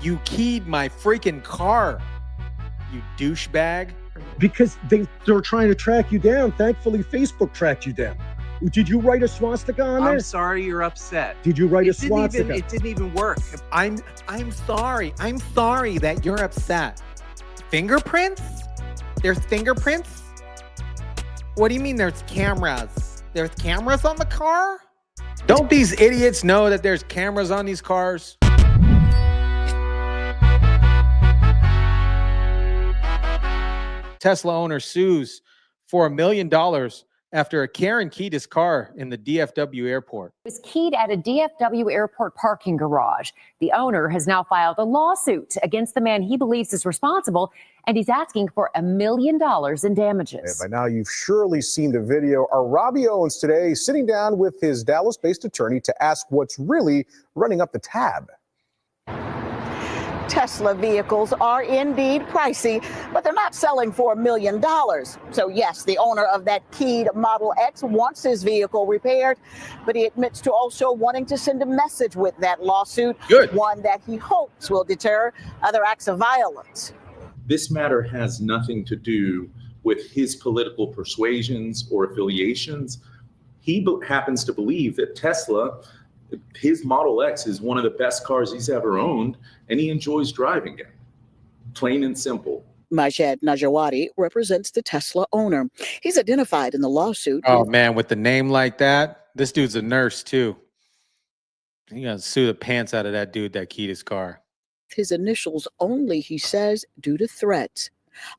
You keyed my freaking car, you douchebag. Because they're trying to track you down. Thankfully, Facebook tracked you down. Did you write a swastika on there? I'm sorry you're upset. Did you write a swastika? It didn't even work. I'm sorry. I'm sorry that you're upset. Fingerprints? There's fingerprints? What do you mean there's cameras? There's cameras on the car? Don't these idiots know that there's cameras on these cars? Tesla owner sues for $1 million after a Karen keyed his car in the DFW airport. It was keyed at a DFW airport parking garage. The owner has now filed a lawsuit against the man he believes is responsible, and he's asking for $1 million in damages. And by now, you've surely seen the video. Our Robbie Owens today sitting down with his Dallas-based attorney to ask what's really running up the tab. Tesla vehicles are indeed pricey, but they're not selling for $1 million. So yes, the owner of that keyed Model X wants his vehicle repaired, but he admits to also wanting to send a message with that lawsuit. Good. One that he hopes will deter other acts of violence. This matter has nothing to do with his political persuasions or affiliations. He happens to believe that Tesla, his Model X, is one of the best cars he's ever owned, and he enjoys driving it. Plain and simple. Majed Najawadi represents the Tesla owner. He's identified in the lawsuit. Oh, man, with the name like that, this dude's a nurse, too. He gonna sue the pants out of that dude that keyed his car. His initials only, he says, due to threats.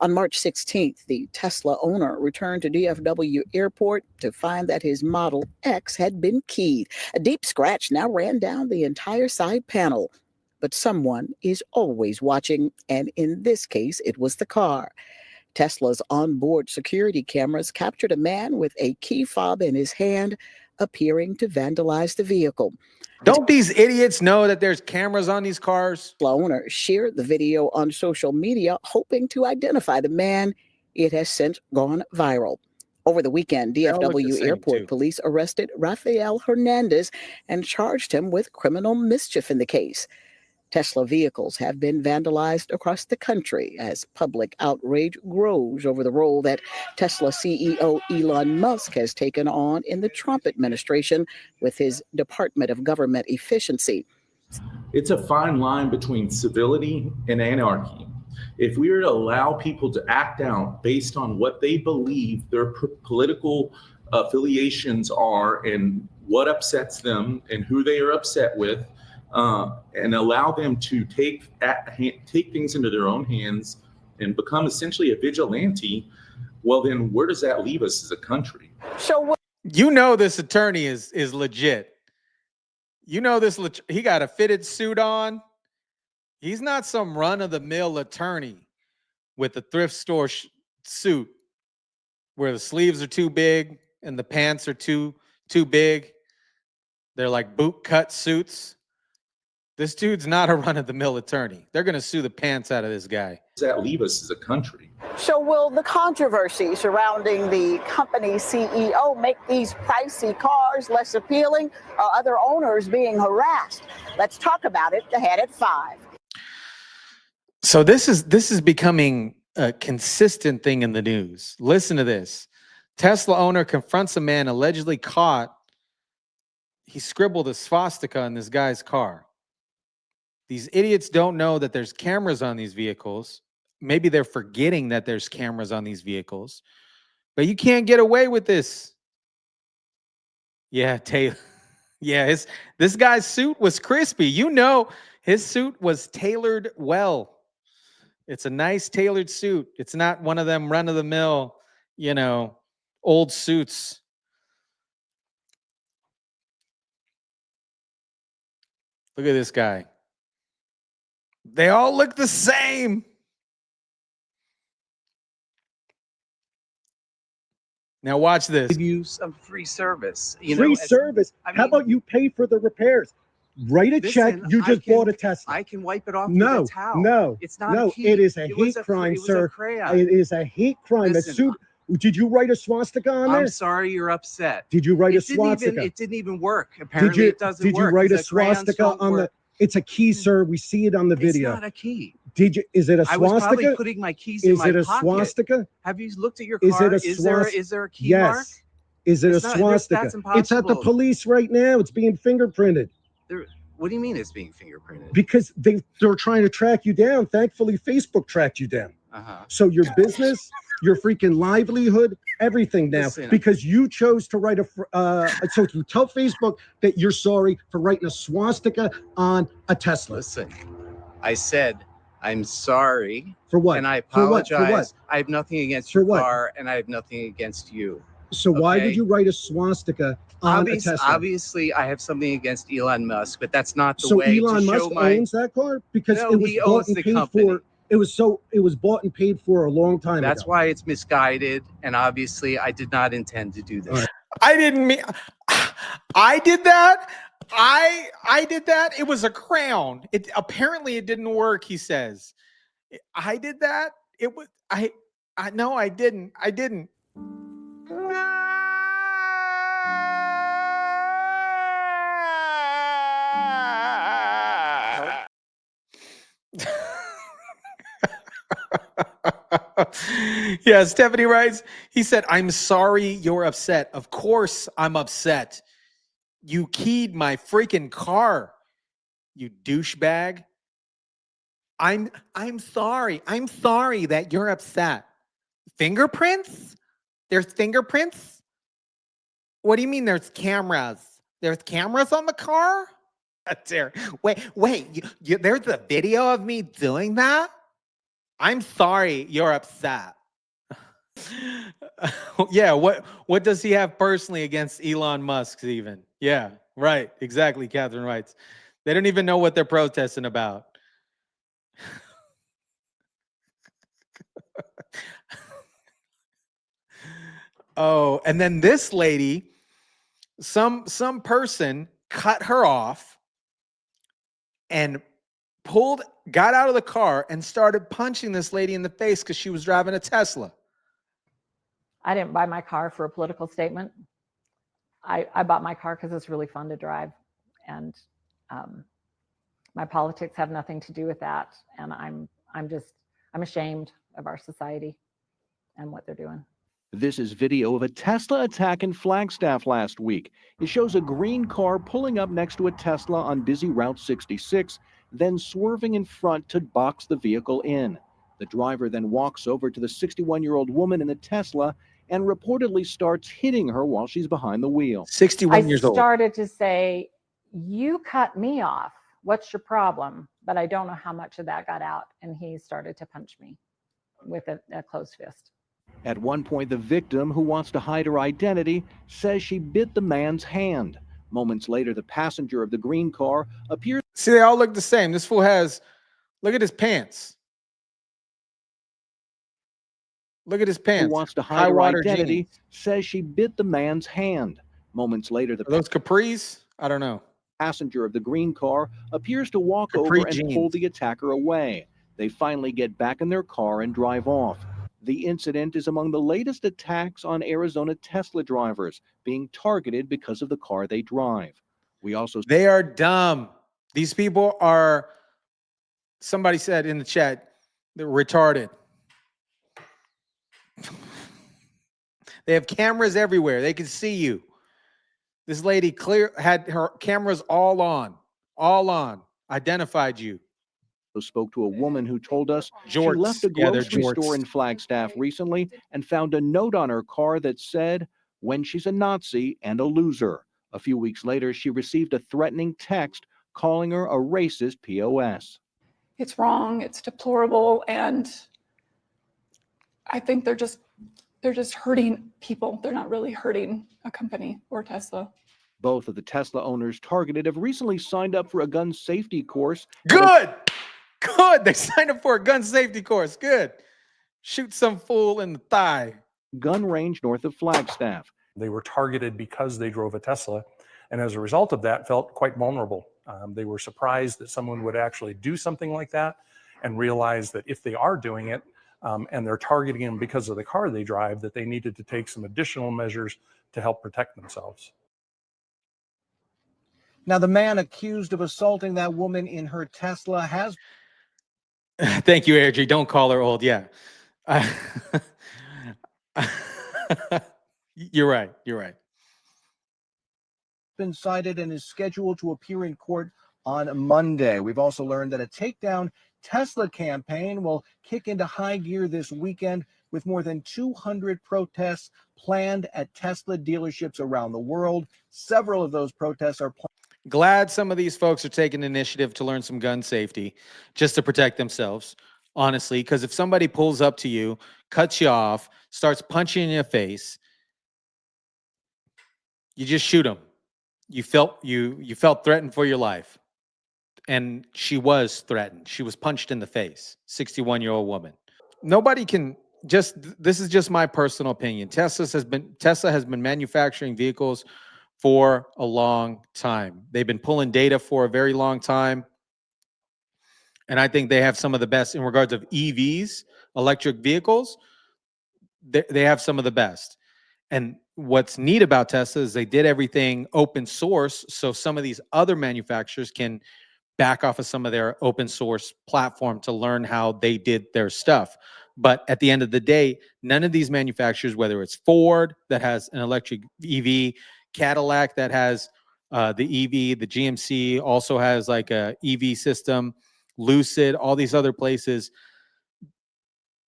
On March 16th, the Tesla owner returned to DFW Airport to find that his Model X had been keyed. A deep scratch now ran down the entire side panel. But someone is always watching, and in this case, it was the car. Tesla's onboard security cameras captured a man with a key fob in his hand, appearing to vandalize the vehicle. Don't these idiots know that there's cameras on these cars? The owner shared the video on social media, hoping to identify the man. It has since gone viral. Over the weekend, DFW Airport police arrested Rafael Hernandez and charged him with criminal mischief in the case. Tesla vehicles have been vandalized across the country as public outrage grows over the role that Tesla CEO Elon Musk has taken on in the Trump administration with his Department of Government Efficiency. It's a fine line between civility and anarchy. If we were to allow people to act out based on what they believe their political affiliations are and what upsets them and who they are upset with, and allow them to take things into their own hands and become essentially a vigilante, well, then where does that leave us as a country? So you know this attorney is legit. You know this, he got a fitted suit on. He's not some run-of-the-mill attorney with a thrift store suit where the sleeves are too big and the pants are too big. They're like boot-cut suits. This dude's not a run-of-the-mill attorney. They're going to sue the pants out of this guy. Does that leave us as a country? So will the controversy surrounding the company's CEO make these pricey cars less appealing, or other owners being harassed? Let's talk about it ahead at 5. So this is becoming a consistent thing in the news. Listen to this. Tesla owner confronts a man allegedly caught. He scribbled a swastika in this guy's car. These idiots don't know that there's cameras on these vehicles. Maybe they're forgetting that there's cameras on these vehicles. But you can't get away with this. Yeah, Taylor. Yeah, this guy's suit was crispy. You know, his suit was tailored well. It's a nice tailored suit. It's not one of them run-of-the-mill, old suits. Look at this guy. They all look the same. Now watch this. You some free service. Free service. How about you pay for the repairs? Write a check. You just bought a Tesla. I can wipe it off No, with a towel. no, It's not no. a key. It is a It was hate crime, it was sir. a crayon. It is a hate crime. Listen, A suit. Did you write a swastika on there? I'm sorry you're upset. Did you write a swastika? It didn't even work. Apparently it doesn't Did you work. write a The crayons swastika don't on work. It's a key, sir. We see it on the video. It's not a key. Did you? Is it a I was probably swastika? putting my keys in Is my it a pocket. swastika? Have you looked at your Is car? it a Is there a key mark? Yes. Is it It's a not- swastika? that's It's at the impossible. police right now. It's being fingerprinted. What do you mean it's being fingerprinted? Because they're trying to track you down. Thankfully, Facebook tracked you down. So your business, your freaking livelihood, everything now, Listen. because you chose to write so you tell Facebook that you're sorry for writing a swastika on a Tesla. Listen, I said I'm sorry. For what? And I For what? apologize. For what? I have nothing against For your what? car, and I have nothing against you. So why Okay? would you write a swastika on a Tesla? Obviously, I have something against Elon Musk, but that's not the So way Elon to Musk show my. owns that car because No, it was he bought owns and the paid company. for. It was bought and paid for a long time That's ago. why it's misguided, and obviously, I did not intend to do this. All right. I didn't mean. I did that. I did that. It was a crown. It apparently it didn't work. He says, I did that. It was I no, I didn't. I didn't. Yeah, Stephanie writes, he said, I'm sorry you're upset. Of course I'm upset. You keyed my freaking car, you douchebag. I'm sorry. I'm sorry that you're upset. Fingerprints? There's fingerprints? What do you mean there's cameras? There's cameras on the car? That's there. Wait, there's a video of me doing that? I'm sorry you're upset. Yeah, what does he have personally against Elon Musk even? Yeah, right. Exactly, Catherine writes. They don't even know what they're protesting about. Oh, and then this lady, some person cut her off and got out of the car and started punching this lady in the face because she was driving a Tesla. I didn't buy my car for a political statement. I bought my car because it's really fun to drive, and my politics have nothing to do with that. And I'm ashamed of our society and what they're doing. This is video of a Tesla attack in Flagstaff last week. It shows a green car pulling up next to a Tesla on busy Route 66, then swerving in front to box the vehicle in. The driver then walks over to the 61-year-old woman in the Tesla and reportedly starts hitting her while she's behind the wheel. 61 years old. I started to say, you cut me off. What's your problem? But I don't know how much of that got out. And he started to punch me with a closed fist. At one point, the victim, who wants to hide her identity, says she bit the man's hand. Moments later, the passenger of the green car appears. See, they all look the same. This fool look at his pants. Look at his pants. Who wants to hide her identity, says she bit the man's hand. Moments later, the those capris? I don't know. Passenger of the green car appears to walk over and pull the attacker away. They finally get back in their car and drive off. The incident is among the latest attacks on Arizona Tesla drivers being targeted because of the car they drive. They are dumb. These people are, somebody said in the chat, they're retarded. They have cameras everywhere. They can see you. This lady had her cameras all on, identified you. Spoke to a woman who told us she left a grocery store in Flagstaff recently and found a note on her car that said, "When she's a Nazi and a loser." A few weeks later, she received a threatening text calling her a racist POS. It's wrong, it's deplorable, and I think they're just hurting people. They're not really hurting a company or Tesla. Both of the Tesla owners targeted have recently signed up for a gun safety course. Good. They signed up for a gun safety course. Good. Shoot some fool in the thigh. Gun range north of Flagstaff. They were targeted because they drove a Tesla, and as a result of that, felt quite vulnerable. They were surprised that someone would actually do something like that, and realized that if they are doing it, and they're targeting them because of the car they drive, that they needed to take some additional measures to help protect themselves. Now, the man accused of assaulting that woman in her Tesla has Thank you, Airdrie. Don't call her old. Yeah. You're right. You're right. been cited and is scheduled to appear in court on Monday. We've also learned that a takedown Tesla campaign will kick into high gear this weekend with more than 200 protests planned at Tesla dealerships around the world. Several of those protests are Glad some of these folks are taking initiative to learn some gun safety just to protect themselves, honestly, because if somebody pulls up to you, cuts you off, starts punching in your face, you just shoot them. You felt threatened for your life. And she was threatened. She was punched in the face. 61-year-old woman. Nobody can this is just my personal opinion. Tesla has been manufacturing vehicles for a long time. They've been pulling data for a very long time. And I think they have some of the best in regards of EVs, electric vehicles. They have some of the best. And what's neat about Tesla is they did everything open source. So some of these other manufacturers can back off of some of their open source platform to learn how they did their stuff. But at the end of the day, none of these manufacturers, whether it's Ford that has an electric EV, Cadillac that has the EV, the GMC also has like a EV system, Lucid, all these other places,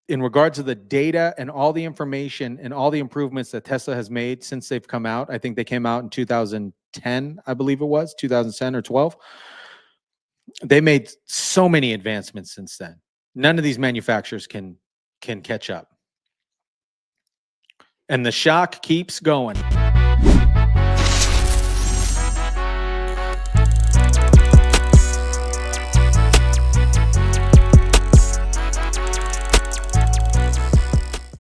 in regards to the data and all the information and all the improvements that Tesla has made since they've come out. I think they came out in 2010, I believe it was 2010 or 12. They made so many advancements since then. None of these manufacturers can catch up. And the shock keeps going.